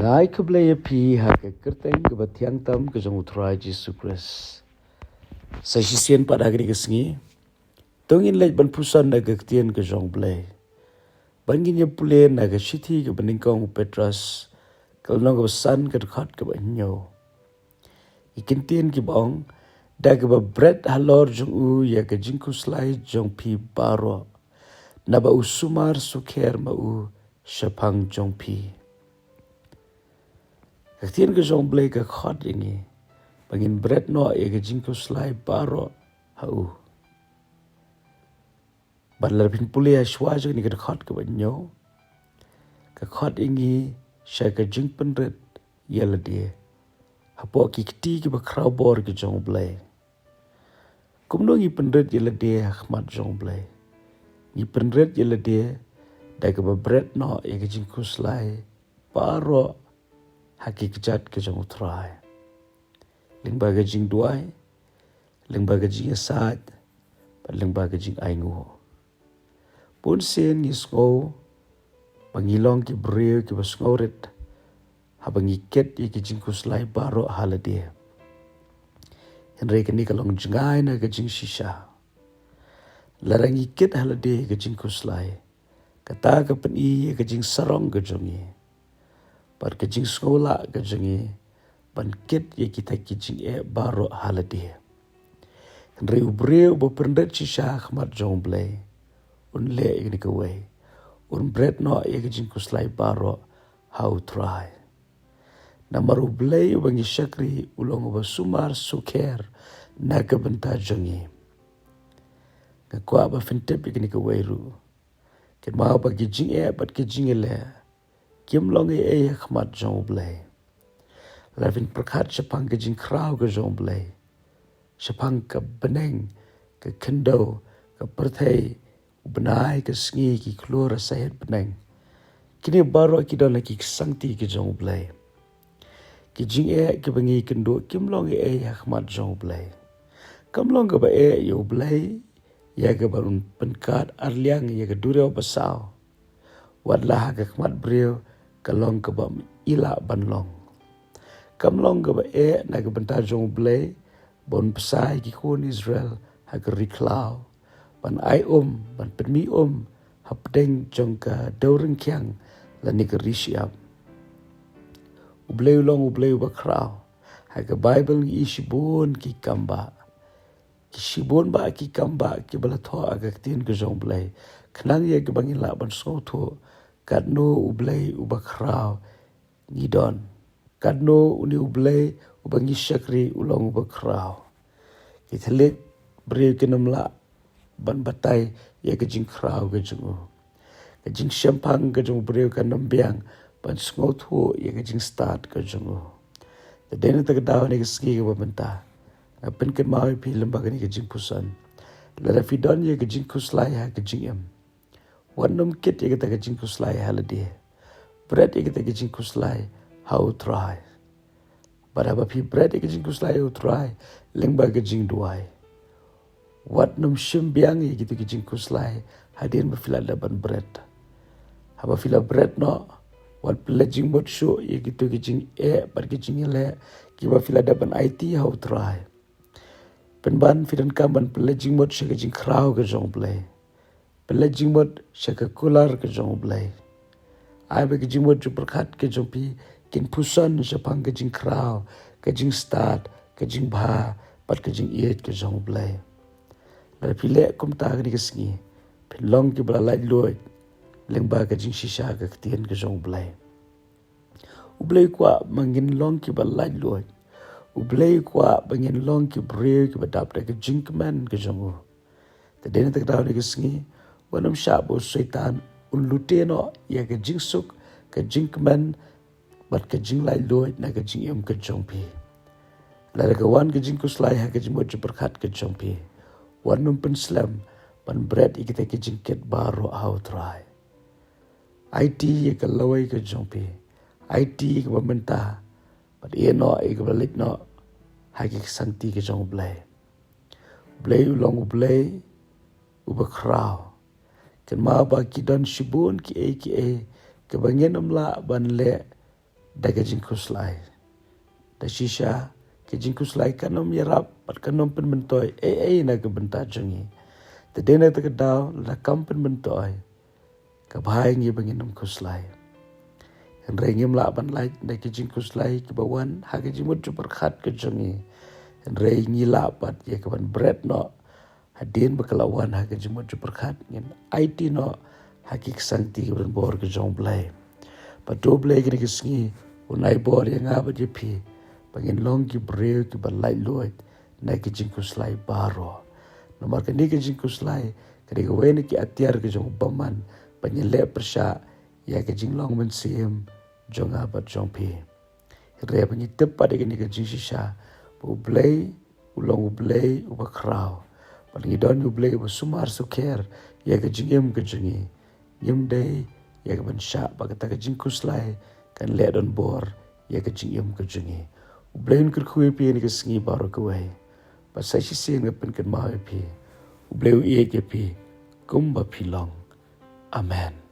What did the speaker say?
Ngai ke blaya pi ha ke kerteng ke batiang tam ke jong utrai Jesu Christ. Sa sisien pada gri kesengi. Tongin lej ban pusan na ke ketien ke jong blay. Bangin ye pule na ke shiti ke beningkong Petras. Kal nong ke san ke dekat ke banyo. Ikin tien ki bong. Da ke ba Bret halor jong u ya ke jingkhuslai jong pi baro. Na ba usumar sukher ma u shapang jong pi. Ketien ke jong blay ke khot ingi. Bangin Bret no ya ke jingkhuslai baro hau. Badlar pin pule ya shwaja ni ke dekat ke banyo. Ke khot ingi sya ke jingpen ret yala dia. Hapo ki kiti ki ba krau bor ke jong blay. Kumno ngi penret yala dia khmat jong blay. Ngi penret yala dia da ke ba Bret no ya ke jingkhuslai baro haki kejat ke jong utrai. Ling baga jing duai, ling baga jing asad, ling baga jing aingu. Pun sen ni sko bangilong ki breu ki basngoret habangi ket ki jingkhuslai baro halade. Henry ke ni kalong jengai na ke jing shisha. Larangi ket halade ke jingkhuslai. Kata ke peni ke jing sarong ke jongi. Par ke jing skola ke jongi. Ban ket ye kita ki jing baro halade. Henry ubreu bo prendet shisha khmat jong blay. Un le igni ke way. Un Bret no ye ke jingkhuslai baro hau try. Namaru blay bangi syakri ulong ba sumar sukher na ke benta jongi. Ngakwa ba fintep igni ke way ru. Ken mau bagi jing bat ke jing le. Kim long ye khmat jong blay. Lavin perkat syapang ke jing krau ke jong blay. Syapang ke beneng ke kendo ke perthai benai ke sengi ki keluar sayat beneng. Kini baru kita lagi kesangti ke jong blay. Ki jing ke bengi kendo kim long khmat jong blay. Kam long ke ba yo blay ya ke barun penkat arliang ya ke dureo basau. Wadlah ke khmat breu kalong ke ba ila banlong. Kam long ke ba na ke bentar jong blay bon pesai ki kun Israel ha ke riklau. Ban ai ban penmi hapdeng jong ka dauring kyang la ni ke rishiap. Ubleu long ubleu bakrau. Ha ke Bible ngi ishibun ki kamba. Ki shibun ba ki kamba ki balatho aga tin ke jong blay. Kenang ye ke bangila ban soto kadno ublay ubakrau ngidon. Kadno uni ublay ubangi syakri ulong ubakrau. Itelik beri kenamla ban batai ya ke jing krau ke jung. Ke jing syampang ke jung beri ke nambiang ban sngothu ya ke jing start ke jung. Dene tak daw ni ke ski ke benta. Apen ke mau pi lembaga ni ke jingpuson. Lara fidon ya ke jingkhuslai ha ke jing em. Wanum kit ya ke tak jingkhuslai halade. Bret ya ke tak jingkhuslai how try. Baraba pi Bret ya ke jingkhuslai how try lembaga jing duai. Wat num shimbiang ye gitu kijing kuslai hadin bafila daban Bret. Haba fila Bret no wat pledging bot show ye gitu kijing bar kijing le ki bafila daban IT how try. Penban fidan kamban pledging bot shaka kijing krau ke jong play. Pledging bot shaka kular ke jong play. Ai ba kijing bot berkat ke jong pi kin pusan shapang kijing krau kijing start kijing bha pat kijing iet ke jong play. Dari pilih kum tak ni kesengi, pelong ki belalai luat, lengba ke jing shisha ke ketien ke jong blay. Ublay kuat mangin long ki belalai luat, ublay kuat mangin long ki breu ki bedap ke jing keman ke jong u. Tadena tak tahu ni kesengi, wanam syabu syaitan unlute no ya ke jing suk ke jing keman, bat ke jing lai luat na ke jing ke jong pi. Lara ke wan ke jing kuslai ha ke jing mot berkat ke jong pi. Warnum penslam pan Bret ikita ke jingket baro au try. IT ye ke lawai ke jompi. IT ke pementa. Pat ye no ke balik no haki santi ke jong blay. Blay ulong blay ubakrau. Ken ma ba ki dan shibun ki ke bangenam la ban le da ke jingkhuslai da shisha ke jingkhuslai kanom yarap pat kanom pen mentoi na ke benta jengi te dena te kedau la kampen mentoi ka bhai ngi banginam khuslai en rengim la ban lai da ke jingkhuslai ke bawan ha ke jimut berkhat ke jengi en rengi la pat ye ke ban Bret no hadin bakalawan ha ke jimut berkhat ngin IT no hakik santi ke ban bor ke jong blai Pato blai ke sngi unai bor yang aba je pi bangin long ki breu ki balai loit na ke jingkhuslai baro nomor ke ni ke jingkhuslai ke ke wen ki atiar ke jong baman panyele persha ya ke jinglong men sim jong aba jong pi re banyi tepa de ke ni ke jingsha bu blai ulong blai uba krau paling don u blai bu sumar suker ya ke jingem ke jingi yem dei ya ke ban sha bagata ke jingkhuslai kan le don bor ya ke jingem ke jingi u blain kur khui pi ni ke sngi baro ke wai pasai si sen ke pen kan ma pi u bleu e ke pi kumba pilong amen.